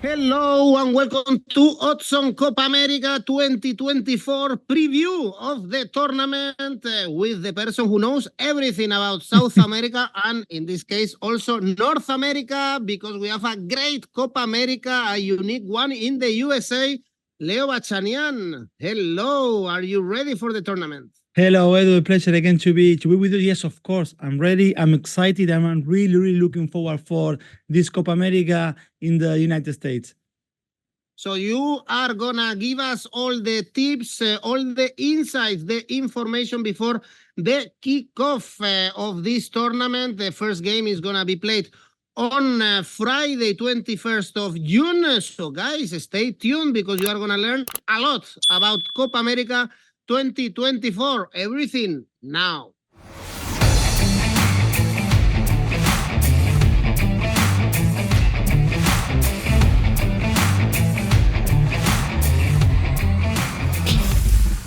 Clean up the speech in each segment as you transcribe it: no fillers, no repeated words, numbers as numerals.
Hello and welcome to Odds on Copa America 2024 preview of the tournament with the person who knows everything about South America and in this case also North America, because we have a great Copa America, a unique one in the USA. Leo Bachanian, hello, are you ready for the tournament? Hello, Edu. A pleasure again to be with you. Yes, of course. I'm ready. I'm excited. I'm really looking forward for this Copa America in the United States. So you are gonna give us all the tips, all the insights, the information before the kickoff of this tournament. The first game is gonna be played on Friday, 21st of June. So guys, stay tuned because you are gonna learn a lot about Copa America 2024. Everything now.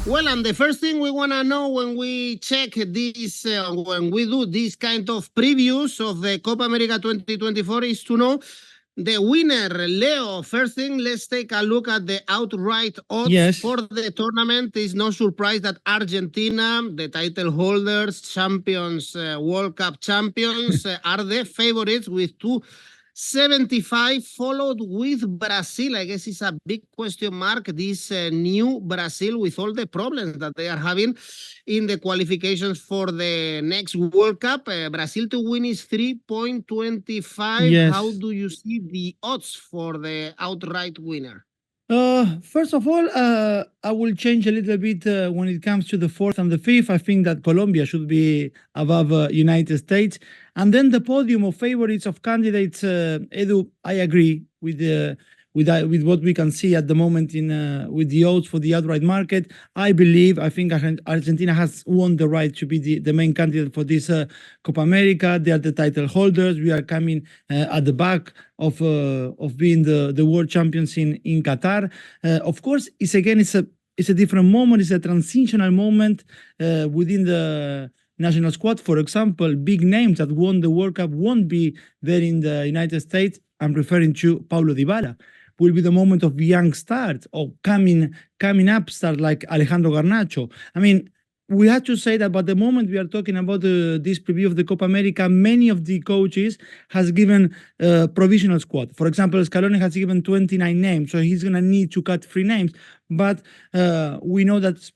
Well, and the first thing we want to know when we check this, when we do this kind of previews of the Copa America 2024 is to know the winner. Leo, first thing, let's take a look at the outright odds for the tournament. It's no surprise that Argentina, the title holders, champions, World Cup champions, are the favorites with 275, followed with Brazil. I guess it's a big question mark, this new Brazil, with all the problems that they are having in the qualifications for the next World Cup. Brazil to win is 3.25. Yes. How do you see the odds for the outright winner? First of all, I will change a little bit when it comes to the fourth and the fifth. I think that Colombia should be above United States. And then the podium of favorites of candidates, Edu, I agree with what we can see at the moment in with the odds for the outright market. I think Argentina has won the right to be the main candidate for this Copa America. They are the title holders. We are coming at the back of being the world champions in Qatar. Of course, it's a different moment. It's a transitional moment within the national squad. For example, big names that won the World Cup won't be there in the United States. I'm referring to Paulo Dybala. Will be the moment of young stars or coming up stars like Alejandro Garnacho. I mean, we have to say that by the moment we are talking about this preview of the Copa America, many of the coaches has given provisional squad. For example, Scaloni has given 29 names, so he's going to need to cut 3 names. But we know that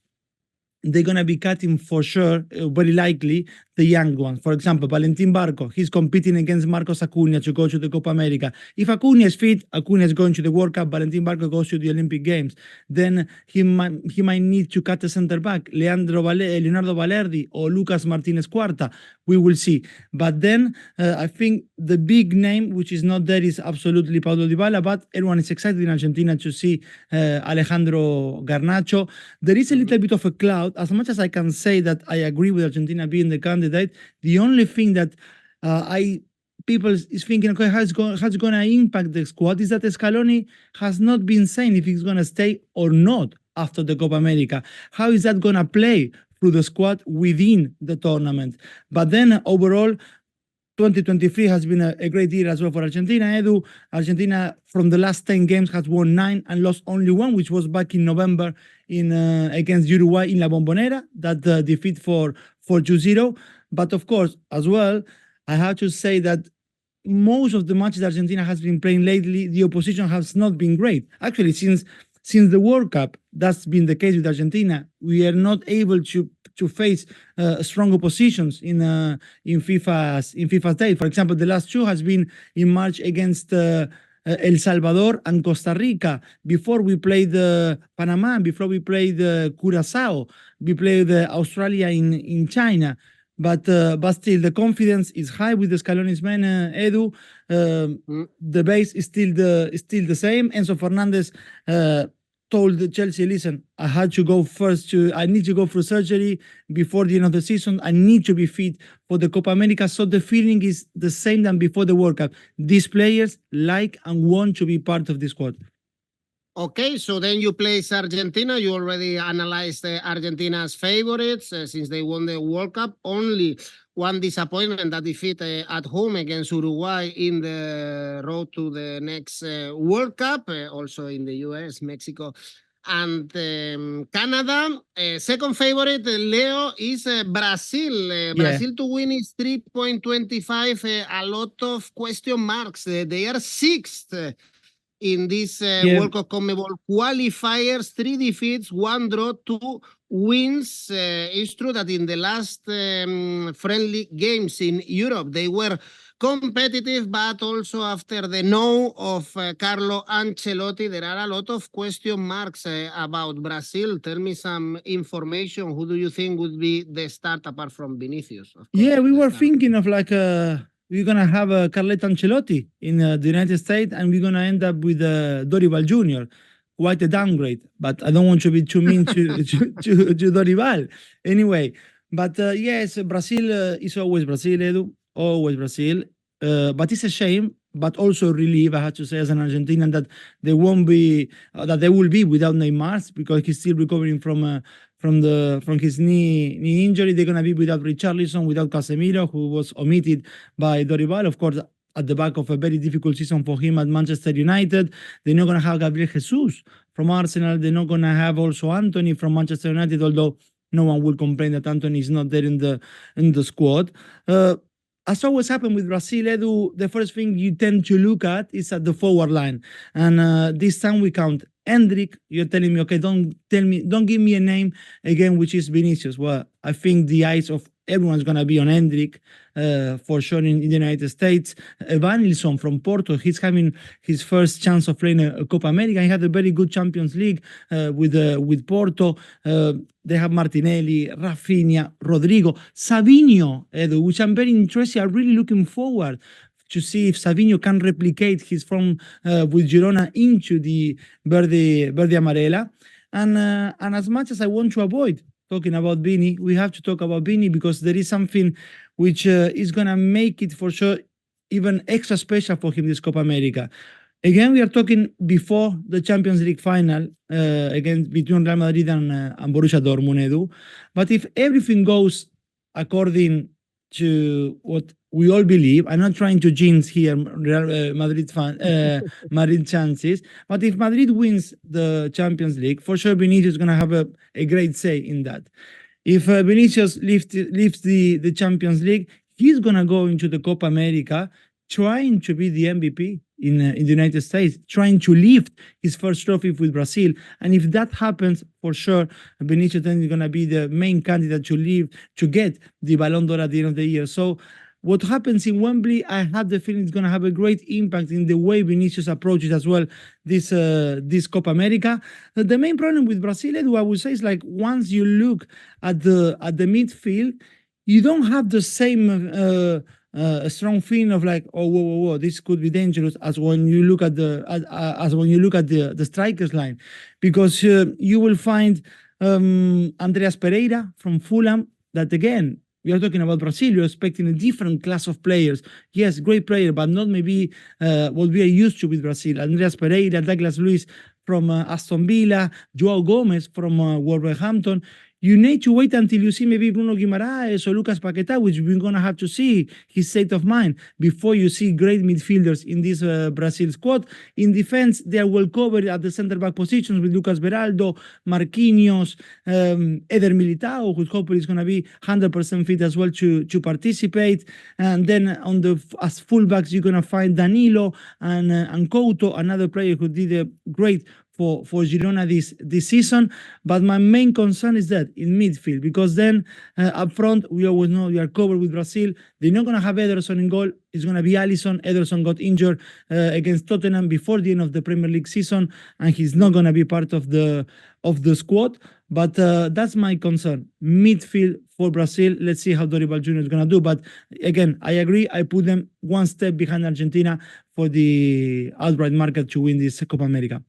they're going to be cutting for sure, very likely, the young ones. For example, Valentin Barco, he's competing against Marcos Acuna to go to the Copa America. If Acuna is fit, Acuna is going to the World Cup, Valentin Barco goes to the Olympic Games. Then he might need to cut the center back, Leonardo Valerdi or Lucas Martinez Cuarta. We will see. But then I think the big name, which is not there, is absolutely Paulo Dybala, but everyone is excited in Argentina to see Alejandro Garnacho. There is a little bit of a cloud. As much as I can say that I agree with Argentina being the candidate, the only thing that people is thinking, okay, how's going to impact the squad is that Scaloni has not been saying if he's going to stay or not after the Copa America. How is that going to play through the squad within the tournament? But then overall, 2023 has been a great year as well for Argentina. Edu, Argentina from the last 10 games has won 9 and lost only 1, which was back in November against Uruguay in La Bombonera, that defeat for 2-0. But of course, as well, I have to say that most of the matches Argentina has been playing lately, the opposition has not been great. Actually, since the World Cup, that's been the case with Argentina. We are not able to face strong oppositions in FIFA's day. For example, the last 2 has been in March against El Salvador and Costa Rica. Before we played Panama, before we played Curacao, we played Australia in China. But still, the confidence is high with the Scaloni's men, Edu. The base is still the same. Enzo Fernandez told Chelsea, listen, I need to go through surgery before the end of the season. I need to be fit for the Copa America. So the feeling is the same than before the World Cup. These players like and want to be part of the squad. Okay, so then you place Argentina. You already analyzed Argentina's favorites since they won the World Cup. Only one disappointment, that defeat at home against Uruguay in the road to the next World Cup, also in the US, Mexico, and Canada. Second favorite, Leo, is Brazil. Brazil to win is 3.25. A lot of question marks. They are sixth in this World Cup CONMEBOL qualifiers. 3 defeats, 1 draw, 2 wins. It's true that in the last friendly games in Europe, they were competitive, but also after the no of Carlo Ancelotti, there are a lot of question marks about Brazil. Tell me some information. Who do you think would be the start apart from Vinicius? Of course, Yeah, we were thinking of like we're gonna have Carletto Ancelotti in the United States, and we're gonna end up with Dorival Jr. Quite a downgrade, but I don't want to be too mean to Dorival. Anyway, but yes, Brazil is always Brazil, Edu, always Brazil. But it's a shame, but also a relief, I have to say, as an Argentinian, that they won't be that they will be without Neymar, because he's still recovering from his knee injury. They're gonna be without Richarlison, without Casemiro, who was omitted by Dorival, of course, at the back of a very difficult season for him at Manchester United. They're not gonna have Gabriel Jesus from Arsenal. They're not gonna have also Anthony from Manchester United, although no one will complain that Anthony is not there in the squad. As always happened with Brazil, Edu, the first thing you tend to look at is at the forward line. And this time we count Endrick. You're telling me, okay, don't give me a name again, which is Vinicius. Well, I think the eyes of everyone's going to be on Endrick for sure in the United States. Evanilson from Porto, he's having his first chance of playing a Copa America. He had a very good Champions League with Porto. They have Martinelli, Rafinha, Rodrigo, Savinho, Edu, which I'm very interested. I'm really looking forward to see if Savinho can replicate his form with Girona into the Verde Amarela. And as much as I want to avoid talking about Vini, we have to talk about Vini, because there is something which is going to make it for sure even extra special for him this Copa America. Again, we are talking before the Champions League final between Real Madrid and Borussia Dortmund, Edu. But if everything goes according to what we all believe, I'm not trying to jinx here Real Madrid chances, but if Madrid wins the Champions League, for sure Vinicius is going to have a great say in that. If Vinicius leaves the Champions League, he's going to go into the Copa America trying to be the MVP in the United States, trying to lift his first trophy with Brazil. And if that happens, for sure, Vinicius then is going to be the main candidate to get the Ballon d'Or at the end of the year. So what happens in Wembley, I have the feeling it's going to have a great impact in the way Vinicius approaches as well this Copa America. The main problem with Brazil, Edu, I would say, is like once you look at the midfield, you don't have the same a strong feeling of like, oh, whoa, this could be dangerous, as when you look at the strikers line, because you will find Andreas Pereira from Fulham. That again, we are talking about Brazil. You're expecting a different class of players. Yes, great player, but not maybe what we are used to with Brazil. Andreas Pereira, Douglas Luiz from Aston Villa, Joao Gomez from Wolverhampton. You need to wait until you see maybe Bruno Guimaraes or Lucas Paquetá, which we're going to have to see his state of mind before you see great midfielders in this Brazil squad. In defense, they are well covered at the center-back positions with Lucas Beraldo, Marquinhos, Eder Militao, who hopefully is going to be 100% fit as well to participate. And then as fullbacks, you're going to find Danilo and Couto, another player who did a great for Girona this season. But my main concern is that in midfield, because then up front, we always know we are covered with Brazil. They're not going to have Ederson in goal. It's going to be Alisson. Ederson got injured against Tottenham before the end of the Premier League season, and he's not going to be part of the squad. But that's my concern. Midfield for Brazil. Let's see how Dorival Jr. is going to do. But again, I agree. I put them one step behind Argentina for the outright market to win this Copa America.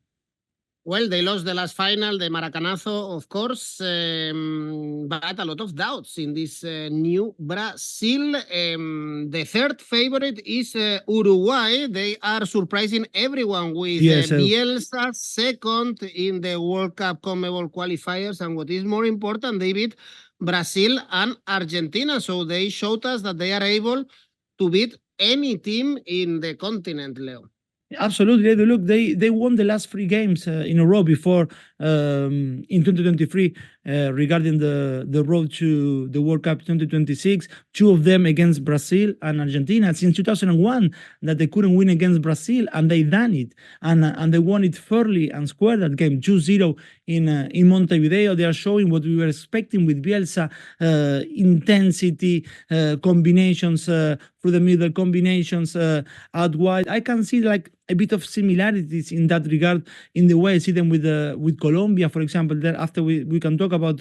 Well, they lost the last final, the Maracanazo, of course, but a lot of doubts in this new Brazil. The third favorite is Uruguay. They are surprising everyone with Yes, Bielsa second in the World Cup CONMEBOL qualifiers. And what is more important, they beat Brazil and Argentina. So they showed us that they are able to beat any team in the continent, Leo. absolutely. Look, they won the last three games in a row before in 2023 regarding the road to the World Cup 2026. Two of them against Brazil and Argentina. Since 2001 that they couldn't win against Brazil, and they done it, and they won it fairly and square that game 2-0 in Montevideo. They are showing what we were expecting with Bielsa, intensity, combinations through the middle, combinations out wide. I can see like a bit of similarities in that regard in the way I see them with Colombia, for example. Then after we can talk about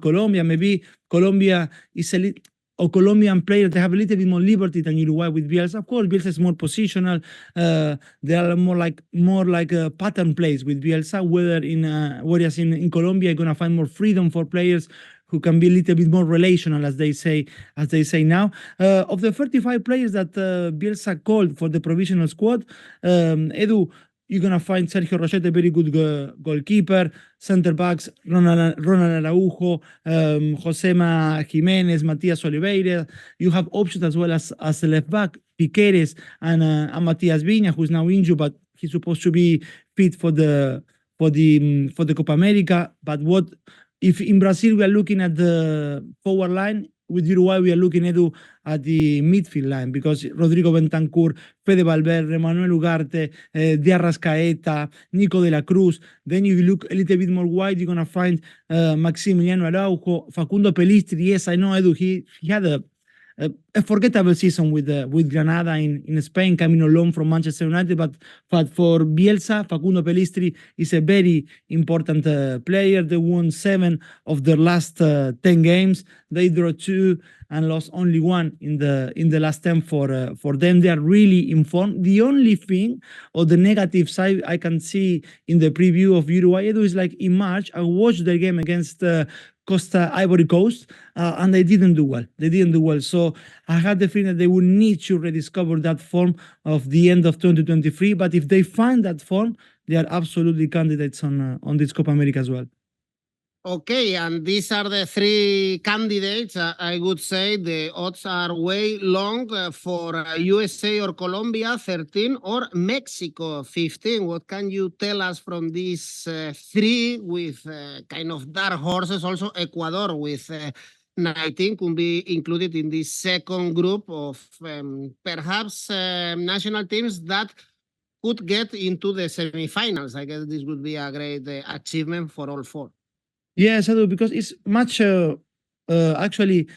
Colombia. Maybe Colombia is a little, or Colombian players, they have a little bit more liberty than Uruguay with Bielsa. Of course, Bielsa is more positional. They are more like pattern plays with Bielsa. Whereas in Colombia, you're gonna find more freedom for players who can be a little bit more relational, as they say now. Of the 35 players that Bielsa called for the provisional squad, Edu, you're going to find Sergio Rochete, a very good goalkeeper. Center backs, Ronald Araujo, Josema Giménez, Matias Oliveira. You have options as well as the left back, Piqueres and Matias Viña, who's now injured, but he's supposed to be fit for the Copa America. But what if in Brazil we are looking at the forward line? With Uruguay, we are looking at the midfield line, because Rodrigo Bentancur, Fede Valverde, Manuel Ugarte, Díaz Rascaeta, Nico de la Cruz. Then if you look a little bit more wide, you're going to find Maximiliano Araujo, Facundo Pelistri. Yes, I know, Edu, he had a forgettable season with Granada in Spain, coming on loan from Manchester United. But for Bielsa, Facundo Pelistri is a very important player. They won 7 of their last 10 games. They drew 2 and lost only 1 in the last 10 for them. They are really informed. The only thing, or the negative side I can see in the preview of Uruguay, Edu, is like in March, I watched their game against Costa, Ivory Coast, and they didn't do well. So I had the feeling that they would need to rediscover that form of the end of 2023. But if they find that form, they are absolutely candidates on this Copa America as well. Okay, and these are the 3 candidates. I would say the odds are way long for USA or Colombia, 13, or Mexico, 15. What can you tell us from these 3 with kind of dark horses? Also, Ecuador with 19 could be included in this second group of perhaps national teams that could get into the semifinals. I guess this would be a great achievement for all 4. Yes, I do, because it's much actually,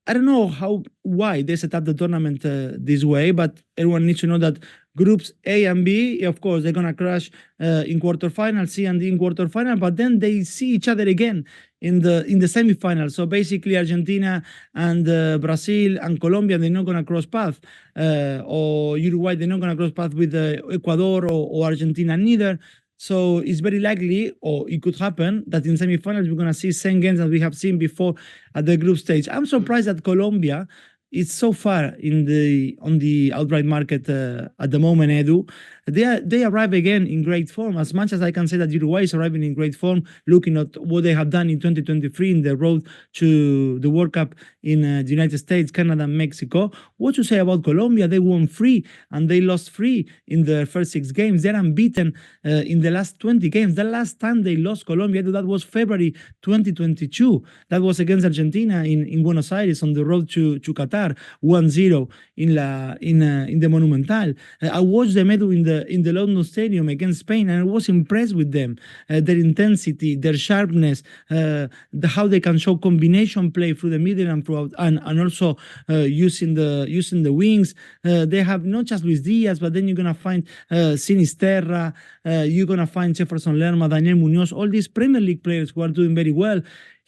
I don't know why they set up the tournament this way, but everyone needs to know that groups A and B, of course, they're gonna crash in quarterfinal, C and D in quarterfinal, but then they see each other again in the semifinal. So basically, Argentina and Brazil and Colombia, they're not gonna cross paths, or Uruguay, they're not gonna cross paths with Ecuador or Argentina neither. So it's very likely, or it could happen, that in semifinals we're going to see same games that we have seen before at the group stage. I'm surprised that Colombia is so far on the outright market at the moment, Edu. They arrive again in great form. As much as I can say that Uruguay is arriving in great form, looking at what they have done in 2023 in the road to the World Cup in the United States, Canada, and Mexico. What to say about Colombia? They won 3 and they lost 3 in the first 6 games. They're unbeaten in the last 20 games. The last time they lost Colombia, that was February 2022. That was against Argentina in Buenos Aires on the road to Qatar, 1-0 in the Monumental. I watched them, Edu, in the London Stadium against Spain, and I was impressed with them. Their intensity, their sharpness, how they can show combination play through the middle and throughout, and also using the wings. They have not just Luis Díaz, but then you're gonna find Sinisterra, you're gonna find Jefferson Lerma, Daniel Munoz, all these Premier League players who are doing very well.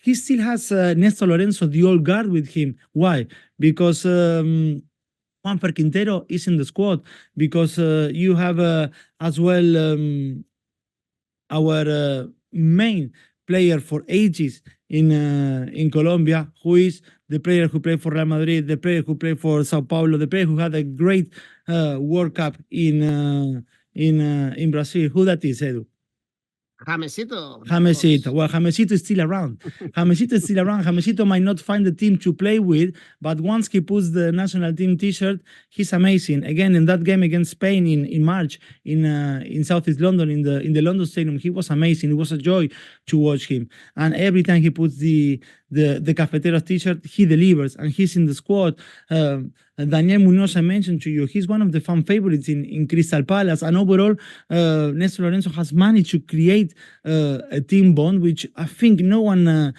He still has Néstor Lorenzo, the old guard, with him. Why? Because Juanfer Quintero is in the squad, because you have as well our main player for ages in Colombia, who is the player who played for Real Madrid, the player who played for Sao Paulo, the player who had a great World Cup in Brazil. Who that is, Edu? Jamesito. Jamesito. Well, Jamesito is still around. Jamesito is still around. Jamesito might not find the team to play with, but once he puts the national team T-shirt, he's amazing. Again, in that game against Spain in March in Southeast London in the London Stadium, he was amazing. It was a joy to watch him. And every time he puts the Cafeteros T-shirt, he delivers, and he's in the squad. Daniel Munoz, I mentioned to you, he's one of the fan favorites in Crystal Palace. And overall, Néstor Lorenzo has managed to create a team bond, which I think no one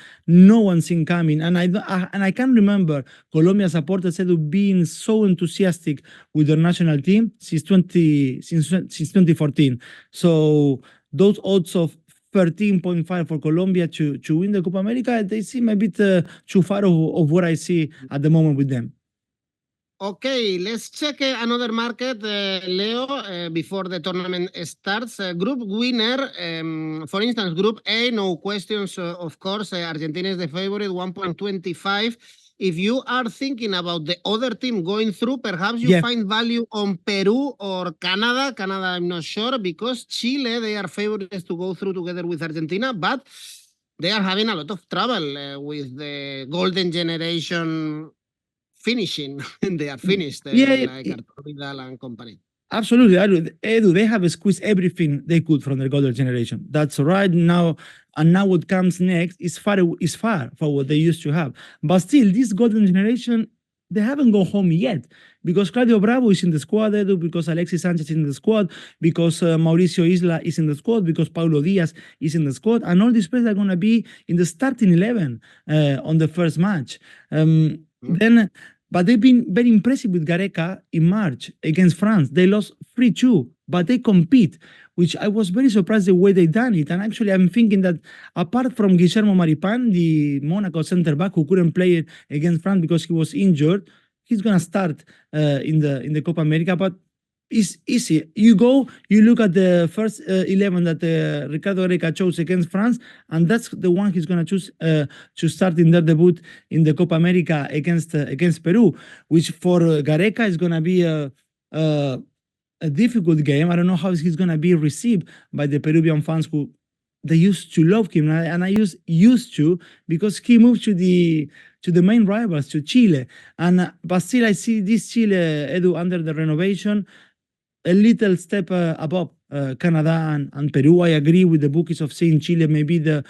seen coming. And I can't remember Colombia supporters being so enthusiastic with their national team since 2014. So those odds of 13.5 for Colombia to win the Copa America, they seem a bit too far of what I see at the moment with them. Okay, let's check another market, Leo, before the tournament starts. Group winner, for instance, Group A, no questions, of course. Argentina is the favorite, 1.25. If you are thinking about the other team going through, perhaps you find value on Peru or Canada. Canada, I'm not sure, because Chile, they are favorites to go through together with Argentina, but they are having a lot of trouble with the golden generation finishing. They are finished, like Dorival and company. Absolutely, Edu, they have squeezed everything they could from their golden generation. That's right now, and now what comes next is far for what they used to have. But still, this golden generation, they haven't gone home yet, because Claudio Bravo is in the squad, Edu, because Alexis Sanchez is in the squad, because Mauricio Isla is in the squad, because Paulo Díaz is in the squad, and all these players are going to be in the starting 11 on the first match. But they've been very impressive with Gareca in March against France. They lost 3-2, but they compete, which I was very surprised the way they done it. And actually, I'm thinking that apart from Guillermo Maripan, the Monaco center back who couldn't play against France because he was injured, he's gonna start in the Copa America. But it's easy. You look at the first 11 that Ricardo Gareca chose against France, and that's the one he's going to choose to start in their debut in the Copa America against Peru, which for Gareca is going to be a difficult game. I don't know how he's going to be received by the Peruvian fans who they used to love him, and I used to, because he moved to the main rivals, to Chile. But still, I see this Chile, Edu, under the renovation, a little step above Canada and Peru. I agree with the bookies of seeing Chile, maybe the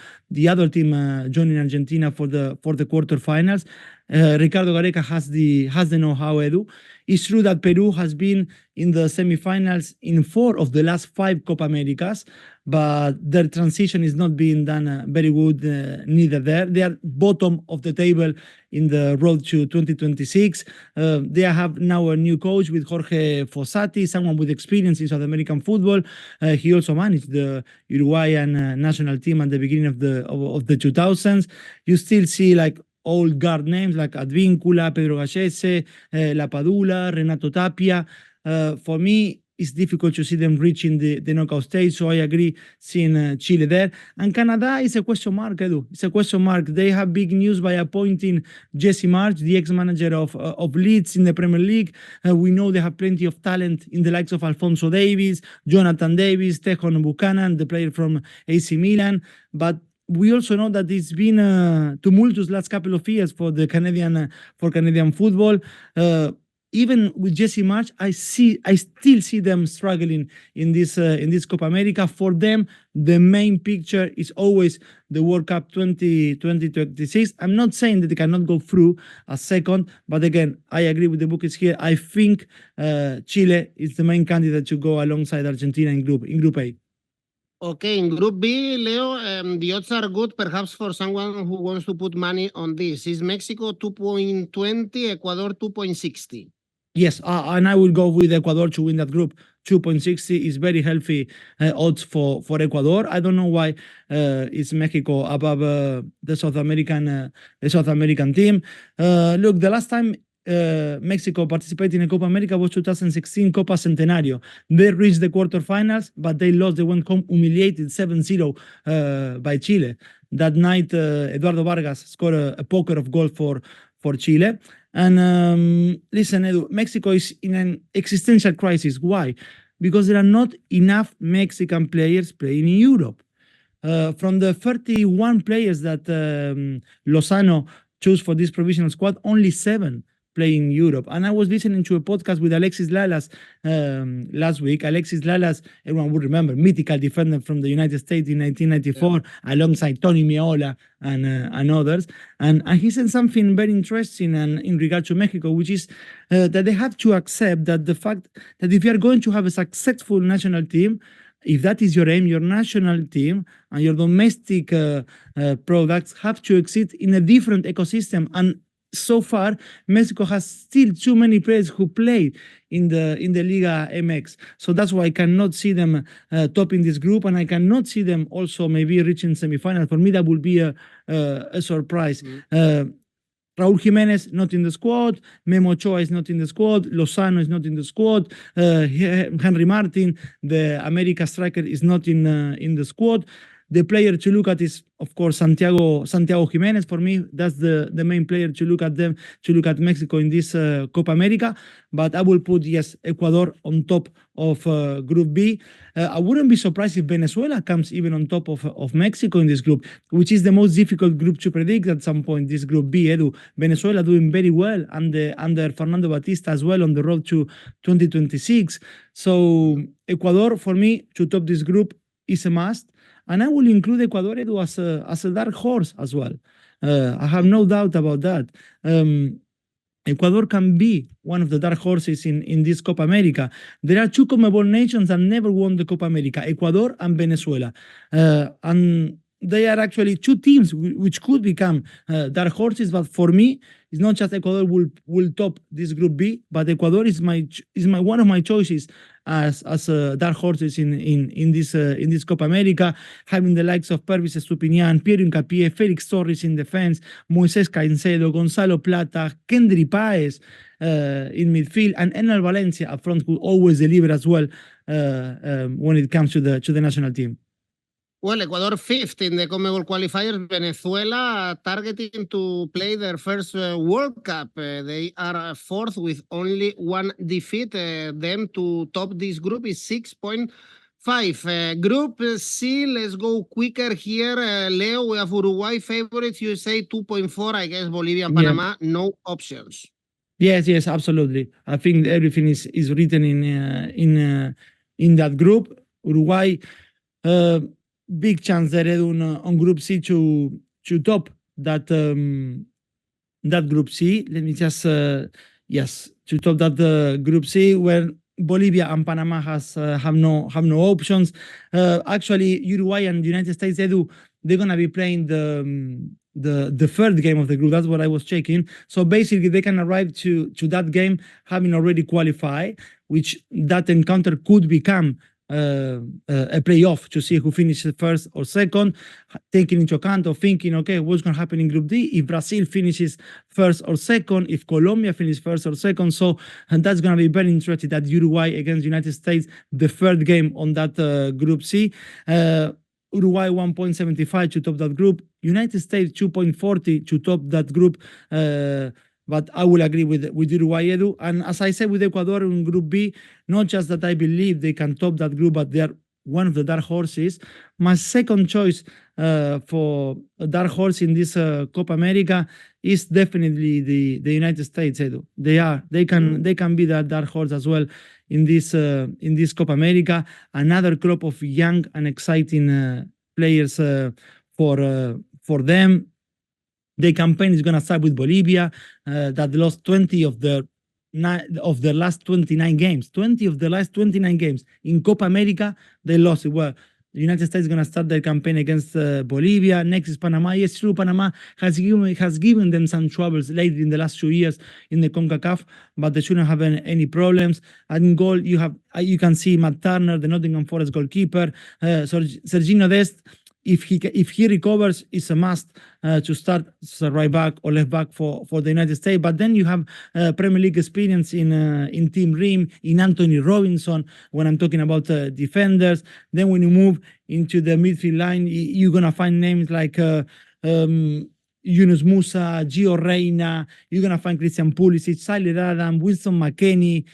other team joining Argentina for the quarterfinals. Ricardo Gareca has the know-how, Edu. It's true that Peru has been in the semifinals in 4 of the last 5 Copa Americas, but their transition is not being done very good neither there. They are bottom of the table in the road to 2026. They have now a new coach with Jorge Fossati, someone with experience in South American football. He also managed the Uruguayan national team at the beginning of the 2000s. You still see like old guard names like Advíncula, Pedro Gallese, Lapadula, Renato Tapia. For me, it's difficult to see them reaching the knockout stage, so I agree seeing Chile there. And Canada is a question mark, Edu. It's a question mark. They have big news by appointing Jesse March, the ex-manager of Leeds in the Premier League. We know they have plenty of talent in the likes of Alphonso Davies, Jonathan Davis, Tejon Buchanan, the player from AC Milan. But we also know that it's been a tumultuous last couple of years for Canadian football. Even with Jesse March, I still see them struggling in this Copa America. For them, the main picture is always the World Cup 2026. I'm not saying that they cannot go through a second, but again, I agree with the bookies here. I think Chile is the main candidate to go alongside Argentina in Group A. Okay, in Group B, Leo, the odds are good, perhaps for someone who wants to put money on this. Is Mexico 2.20, Ecuador 2.60? Yes, and I will go with Ecuador to win that group. 2.60 is very healthy odds for Ecuador. I don't know why it's Mexico above the South American team. Look, the last time Mexico participated in a Copa America was 2016 Copa Centenario. They reached the quarterfinals, but they lost. They went home humiliated 7-0 by Chile. That night, Eduardo Vargas scored a poker of goal for Chile. And listen, Edu, Mexico is in an existential crisis. Why? Because there are not enough Mexican players playing in Europe. From the 31 players that Lozano chose for this provisional squad, only 7 play in Europe. And I was listening to a podcast with Alexis Lalas last week. Alexis Lalas, everyone would remember, mythical defender from the United States in 1994, alongside Tony Meola and others. And he said something very interesting in regard to Mexico, which is that they have to accept that the fact that if you are going to have a successful national team, if that is your aim, your national team and your domestic products have to exist in a different ecosystem. And so far, Mexico has still too many players who play in the Liga MX. So that's why I cannot see them topping this group, and I cannot see them also maybe reaching semifinals. For me, that would be a surprise. Raúl Giménez not in the squad, Memo Ochoa is not in the squad, Lozano is not in the squad, Henry Martin, the América striker, is not in the squad. The player to look at is, of course, Santiago Giménez. For me, that's the main player to look at Mexico in this Copa America. But I will put, yes, Ecuador on top of Group B. I wouldn't be surprised if Venezuela comes even on top of Mexico in this group, which is the most difficult group to predict at some point, this Group B, Edu. Venezuela doing very well under Fernando Batista as well on the road to 2026. So Ecuador, for me, to top this group is a must. And I will include Ecuador, Edu, as a dark horse as well. I have no doubt about that. Ecuador can be one of the dark horses in this Copa America. There are 2 CONMEBOL nations that never won the Copa America, Ecuador and Venezuela. And they are actually 2 teams which could become dark horses. But for me, it's not just Ecuador will top this Group B, but Ecuador is one of my choices as dark horses in this Copa America, having the likes of Pervis Estupiñán, Piero Hincapié, Félix Torres in defense, Moisés Caicedo, Gonzalo Plata, Kendry Páez in midfield, and Enel Valencia up front, who always deliver as well when it comes to the national team. Well, Ecuador 5th in the CONMEBOL qualifiers. Venezuela targeting to play their first World Cup. They are 4th with only 1 defeat. Them to top this group is 6.5. Group C, let's go quicker here. Leo, we have Uruguay favorites. You say 2.4. I guess Bolivia and Panama, no options. Yes, absolutely. I think everything is written in that group. Uruguay, big chance there on Group C to top that Group C. Let me just to top that Group C, where Bolivia and Panama have no options. Actually, Uruguay and the United States, they're gonna be playing the third game of the group. That's what I was checking. So basically, they can arrive to that game having already qualified, which that encounter could become a playoff to see who finishes first or second, taking into account of thinking, okay, what's going to happen in Group D if Brazil finishes first or second, if Colombia finishes first or second. So, and that's going to be very interesting, that Uruguay against United States, the third game on that Group C. Uruguay 1.75 to top that group, United States 2.40 to top that group. But I will agree with Uruguay, Edu. And as I said with Ecuador in Group B, not just that I believe they can top that group, but they are one of the dark horses. My second choice for a dark horse in this Copa America is definitely the United States, Edu. They can be that dark horse as well in this Copa America. Another crop of young and exciting players for them. The campaign is going to start with Bolivia, that lost 20 of their last 29 games. 20 of the last 29 games in Copa America, they lost it. Well, the United States is going to start their campaign against Bolivia. Next is Panama. Yes, true, Panama has given them some troubles lately in the last 2 years in the CONCACAF, but they shouldn't have any problems. And in goal, you can see Matt Turner, the Nottingham Forest goalkeeper, Serginho Dest. if he recovers, it's a must to start as a right back or left back for the United States. But then you have Premier League experience in Tim Ream, in Anthony Robinson, when I'm talking about defenders. Then when you move into the midfield line, you're going to find names like Yunus Musa, Gio Reyna. You're going to find Christian Pulisic, Tyler Adam, Winston McKennie,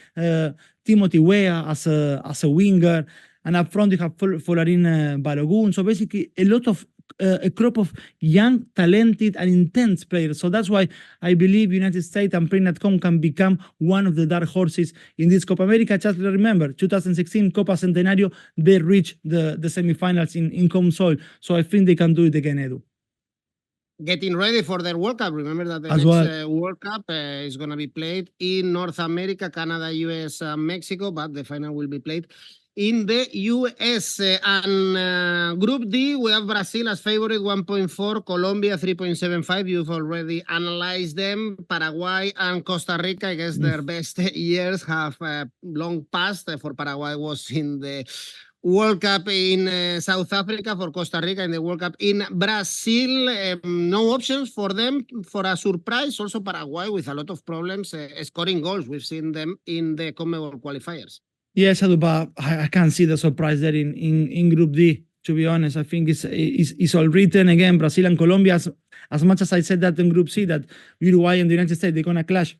Timothy Weah as a winger. And up front, you have Folarin Balogun. So basically, a crop of young, talented, and intense players. So that's why I believe United States and Print.com can become one of the dark horses in this Copa America. Just remember, 2016 Copa Centenario, they reached the semifinals in home soil. So I think they can do it again, Edu. Getting ready for their World Cup. Remember that the next World Cup is going to be played in North America, Canada, US, Mexico, but the final will be played in the US. And Group D, we have Brazil as favorite, 1.4, Colombia, 3.75. You've already analyzed them. Paraguay and Costa Rica, I guess their best years have long passed. For Paraguay was in the World Cup in South Africa, for Costa Rica in the World Cup in Brazil. No options for them for a surprise. Also Paraguay with a lot of problems scoring goals. We've seen them in the CONMEBOL qualifiers. Yes, Edu, but I can't see the surprise there in Group D, to be honest. I think it's all written. Again, Brazil and Colombia, as much as I said that in Group C, that Uruguay and the United States, they're going to clash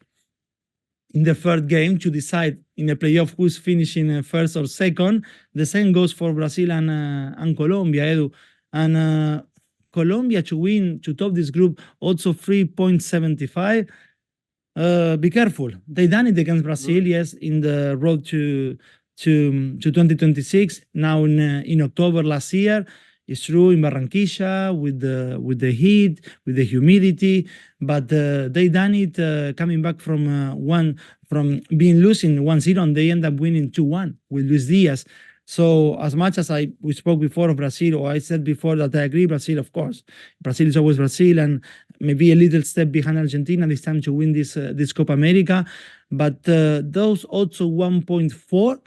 in the third game to decide in the playoff who's finishing first or second. The same goes for Brazil and Colombia, Edu. And Colombia to top this group, also 3.75. Be careful. They done it against Brazil, yes, in the road to 2026. Now in October last year, it's true, in Barranquilla with the heat, with the humidity, but they done it coming back from being losing 1-0, and they end up winning 2-1 with Luis Díaz. So as much as we spoke before of Brazil, or I said before that I agree, Brazil, of course. Brazil is always Brazil, and maybe a little step behind Argentina this time to win this Copa America. But those also 1.4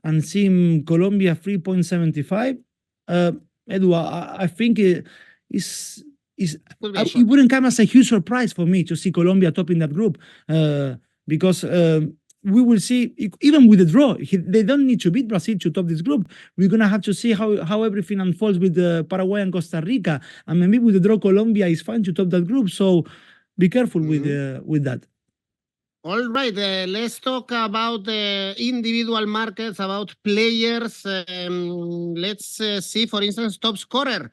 and seeing Colombia 3.75. Edu, I think it wouldn't come as a huge surprise for me to see Colombia topping that group because we will see, even with the draw, they don't need to beat Brazil to top this group. We're going to have to see how everything unfolds with Paraguay and Costa Rica. And maybe with the draw, Colombia is fine to top that group. So be careful with that. All right, let's talk about the individual markets, about players. Let's see, for instance, top scorer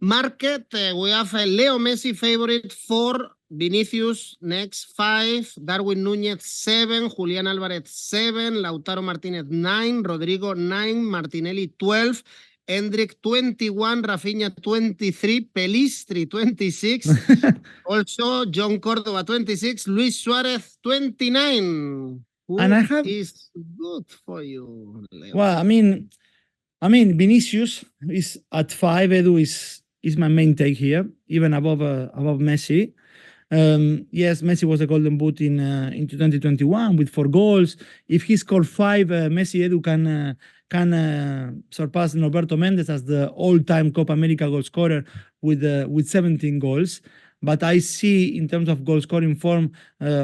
market. We have Leo Messi favorite 4, Vinicius next 5, Darwin Núñez 7, Julián Álvarez 7, Lautaro Martínez 9, Rodrigo 9, Martinelli 12, Hendrick 21, Rafinha 23, Pelistri 26, also John Córdoba 26, Luis Suarez 29. Is good for you, Leo? Well, I mean, Vinicius is at 5. Edu is my main take here, even above Messi. Yes, Messi was a golden boot in 2021 with 4 goals. If he scored 5, Messi, Edu, can surpass Norberto Mendes as the all-time Copa America goal scorer with 17 goals. But I see, in terms of goal scoring form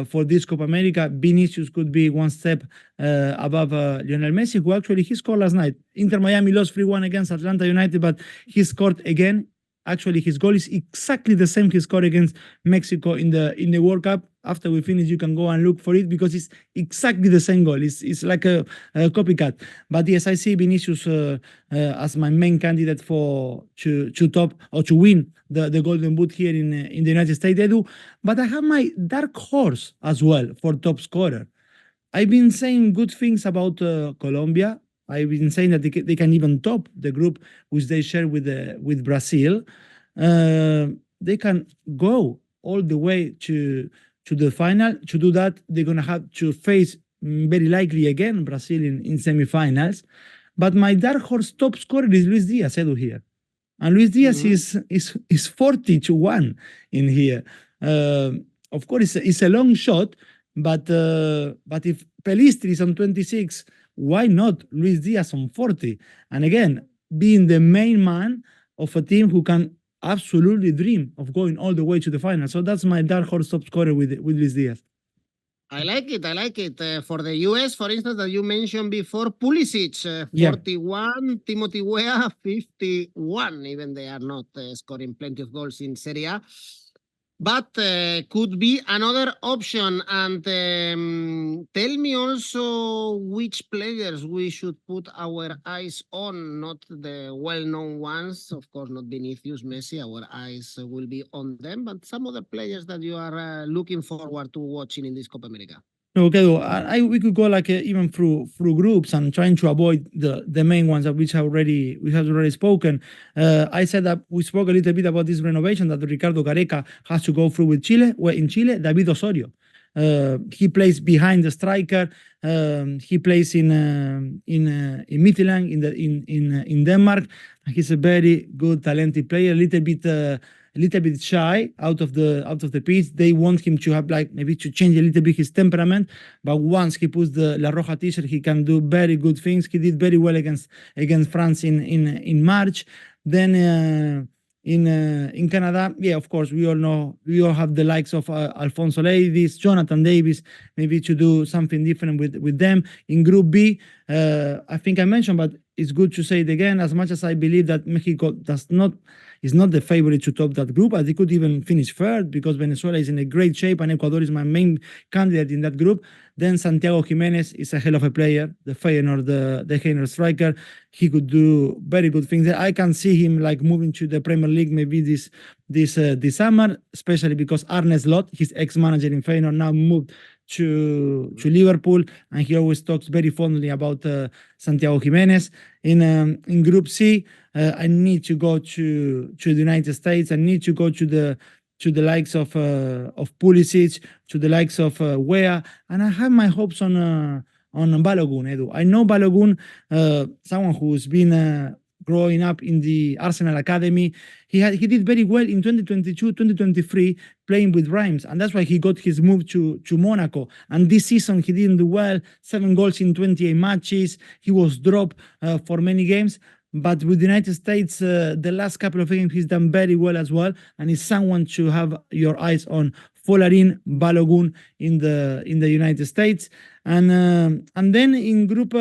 for this Copa America, Vinicius could be one step above Lionel Messi, who actually he scored last night. Inter Miami lost 3-1 against Atlanta United, but he scored again. Actually, his goal is exactly the same he scored against Mexico in the World Cup. After we finish, you can go and look for it because it's exactly the same goal. It's like a copycat. But yes, I see Vinicius as my main candidate to top or to win the Golden Boot here in the United States, Edu. But I have my dark horse as well for top scorer. I've been saying good things about Colombia. I've been saying that they can even top the group which they share with Brazil. They can go all the way to the final. To do that, they're going to have to face, very likely again, Brazil in semifinals. But my dark horse top scorer is Luis Díaz, Edu, here. And Luis Díaz is 40-1 in here. Of course, it's a long shot, but if Pelistri is on 26, why not Luis Díaz on 40? And again, being the main man, of a team who can absolutely dream of going all the way to the final. So that's my dark horse top scorer with Luis Diaz. I like it. I like it. For the US, for instance, that you mentioned before, Pulisic, Yeah. 41, Timothy Weah, 51, even they are not scoring plenty of goals in Serie A. But could be another option. And tell me also which players we should put our eyes on, not the well-known ones, of course, not Vinicius, Messi. Our eyes will be on them, but some other players that you are looking forward to watching in this Copa America. Okay, we could go like even through groups and trying to avoid the main ones that we have already spoken. I said that we spoke a little bit about this renovation that Ricardo Gareca has to go through with Chile. Where in Chile, David Osorio, he plays behind the striker. He plays in Midfield in Denmark. He's a very good, talented player. A little bit shy out of the pitch. They want him to have like maybe to change a little bit his temperament, but once he puts the La Roja t-shirt, he can do very good things. He did very well against France in March. Then in Canada, yeah, of course, we all have the likes of Alphonso Davies, Jonathan Davis, maybe to do something different with them. In Group B, I think I mentioned, but it's good to say it again. As much as I believe that Mexico is not the favorite to top that group, they could even finish third because Venezuela is in a great shape and Ecuador is my main candidate in that group. Then Santiago Giménez is a hell of a player, the Feyenoord, the Feyenoord striker. He could do very good things. I can see him like moving to the Premier League maybe this summer, especially because Arne Slot, his ex-manager in Feyenoord, now moved to Liverpool, and he always talks very fondly about Santiago Giménez. In Group C, I need to go to the United States. I need to go to the likes of Pulisic, to the likes of Weah, and I have my hopes on Balogun, Edu. I know Balogun, someone who's been growing up in the Arsenal Academy. He did very well in 2022, 2023, playing with Reims, and that's why he got his move to Monaco. And this season, he didn't do well, 7 goals in 28 matches. He was dropped for many games. But with the United States, the last couple of games, he's done very well as well. And he's someone to have your eyes on. Folarin, Balogun in the United States. And then in Group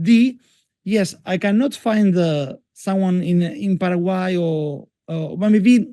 D, yes, I cannot find someone in Paraguay or maybe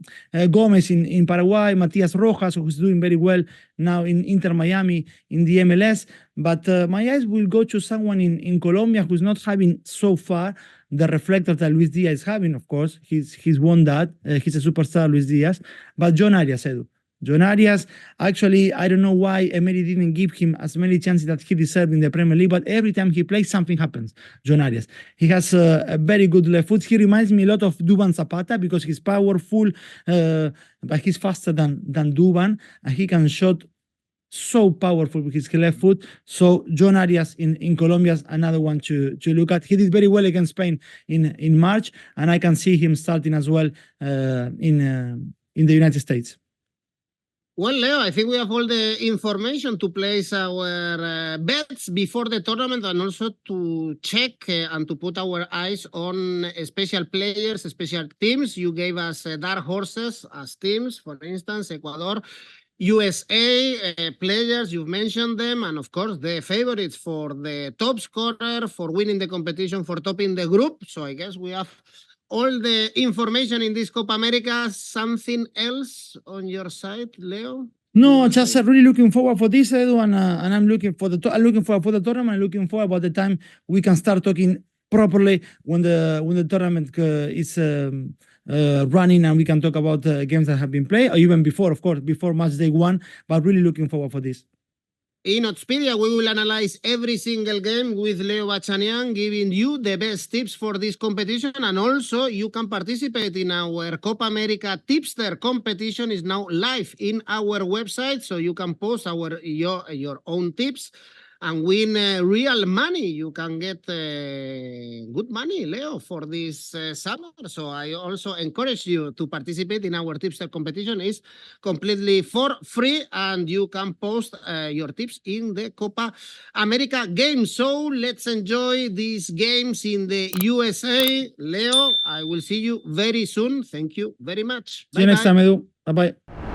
Gomez in Paraguay, Matias Rojas, who's doing very well now in Inter Miami in the MLS. But my eyes will go to someone in Colombia who's not having so far the reflector that Luis Diaz is having. Of course, he's won that. He's a superstar, Luis Diaz. But John Arias, Edu. John Arias, actually, I don't know why Emery didn't give him as many chances that he deserved in the Premier League, but every time he plays, something happens, John Arias. He has a very good left foot. He reminds me a lot of Duban Zapata because he's powerful, but he's faster than Duban, and he can shoot so powerful with his left foot. So John Arias in Colombia is another one to look at. He did very well against Spain in March, and I can see him starting as well in the United States. Well, Leo, I think we have all the information to place our bets before the tournament and also to check and to put our eyes on special players, special teams. You gave us dark horses as teams, for instance, Ecuador, USA players, you've mentioned them, and of course the favorites for the top scorer, for winning the competition, for topping the group. So I guess we have all the information in this Copa America. Something else on your side, Leo? No, just really looking forward for this, Edu, and I'm looking forward for the tournament. I'm looking forward about the time we can start talking properly when the tournament is running, and we can talk about games that have been played, or even before, of course, before match day 1. But really looking forward for this. In Oddspedia, we will analyze every single game with Leo Bachanian, giving you the best tips for this competition. And also, you can participate in our Copa America Tipster competition. Is now live in our website, so you can post your own tips. and win real money. You can get good money, Leo, for this summer. So I also encourage you to participate in our tipster competition. It's completely for free, and you can post your tips in the Copa America game. So let's enjoy these games in the USA. Leo, I will see you very soon. Thank you very much. See you next time, Edu. Bye bye.